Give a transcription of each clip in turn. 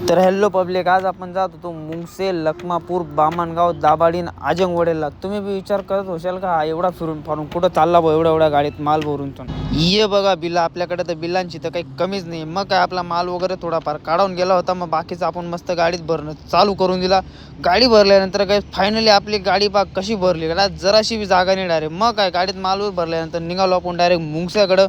तर hello public, आज आपण जात होतो मुंगसे, लखमापूर, बामणगाव, दाभाडी आणि आजंगवडेला. तुम्ही बी विचार करत होशाल का एवढा फिरून फारून कुठं चालला भाऊ एवढ्या गाडीत माल भरून. ये बघा बिला, आपल्याकडे तर बिलांची तर काही कमीच नाही. मग काय आपला माल वगैरे थोडाफार काढून गेला होता, मग बाकीचं आपण मस्त गाडीत भरणं चालू करून दिला. गाडी भरल्यानंतर काय फायनली आपली गाडी बघ कशी भरली, जराशी बी जागा नाही डायरेक्ट. मग काय गाडीत माल भरल्यानंतर निघालो आपण डायरेक्ट मुंगस्याकडं.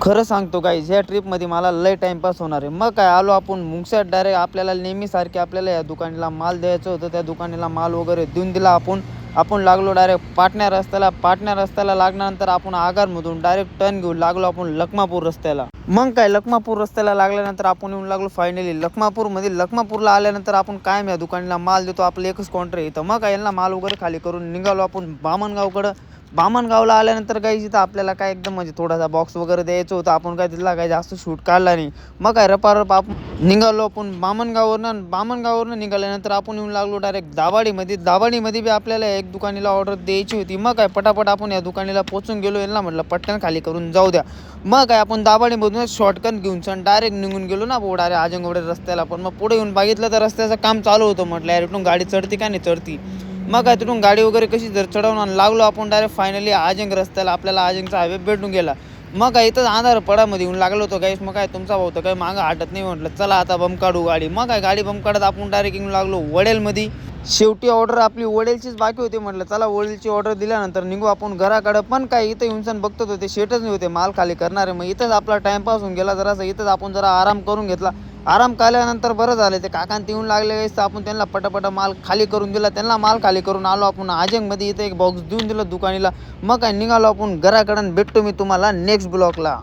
खरं सांगतो गाईज, ह्या ट्रिपमध्ये मला लय टाईमपास होणार आहे. मग काय आलो आपण मुंगस्यात डायरेक्ट. आपल्याला नेहमीसारखे आपल्याला या दुकानाला माल द्यायचं होतं, त्या दुकानाला माल वगैरे देऊन दिला आपण लागलो डायरेक्ट पाटण्या रस्त्याला लागल्यानंतर आपण आगारमधून डायरेक्ट टर्न घेऊन लागलो आपण लखमापूर रस्त्याला. मग काय लखमापूर रस्त्याला लागल्यानंतर आपण येऊन लागलो फायनली लखमापूरमध्ये. लखमापूरला आल्यानंतर आपण कायम या दुकानाला माल देतो, आपलं एकच काउंटर आहे इथं. मग काय यांना माल वगैरे खाली करून निघालो आपण बामणगावकडं. बामणगावला आल्यानंतर काही इथं आपल्याला काय एकदम म्हणजे थोडासा बॉक्स वगैरे द्यायचं होतं. आपण काय तिथला काय जास्त शूट काढला नाही. मग काय रपारप आपण निघालो आपण बामणगाववरनं निघाल्यानंतर आपण येऊन लागलो डायरेक्ट दाभाडीमध्ये बी आपल्याला एक दुकानीला ऑर्डर द्यायची होती. मग काय पटापट आपण या दुकानीला पोचून गेलो. यांना म्हटलं पटकन खाली करून जाऊ द्या. मग काय आपण दाभाडीमधूनच शॉर्टकट घेऊन डायरेक्ट निघून गेलो ना भाऊ डायरेक्ट आजंगवडे रस्त्याला. पण मग पुढे येऊन बघितलं तर रस्त्याचं काम चालू होतं. म्हटलं यार इथून गाडी चढती का नाही चढती. मग काय तिथून गाडी वगैरे कशी जर चढवून लागलो आपण डायरेक्ट फायनली आजंग रस्त्याला. आपल्याला आजंगचा हायवे भेटून गेला. मग काय इथंच अंधार पडामध्ये येऊन लागलो होतो गाईस. मग काय तुमचा भाऊ तर काही मागं हटत नाही. म्हटलं चला आता बंब काढू गाडी. मग काय गाडी बंब काढत आपण डायरेक्ट येऊन लागलो वडेलमध्ये. शेवटी ऑर्डर आपली वडेलचीच बाकी होती. म्हटलं चला वडेलची ऑर्डर दिल्यानंतर निघू आपण घराकडं. पण काय इथं येऊन बघतो होते शेटच नाही होते माल खाली करणारे. मग इथंच आपला टाइमपास होऊन गेला जरासा. इथंच आपण जरा आराम करून घेतला. आराम केल्यानंतर बरं झालं, ते काकांत येऊन लागले गाईस. आपण त्यांना पटापट माल खाली करून दिला. त्यांना माल खाली करून आलो आपण आजंगमध्ये. इथं एक बॉक्स देऊन दिलं दुकानीला. मग काय निघालो आपण घराकडं. भेटतो मी तुम्हाला नेक्स्ट ब्लॉकला.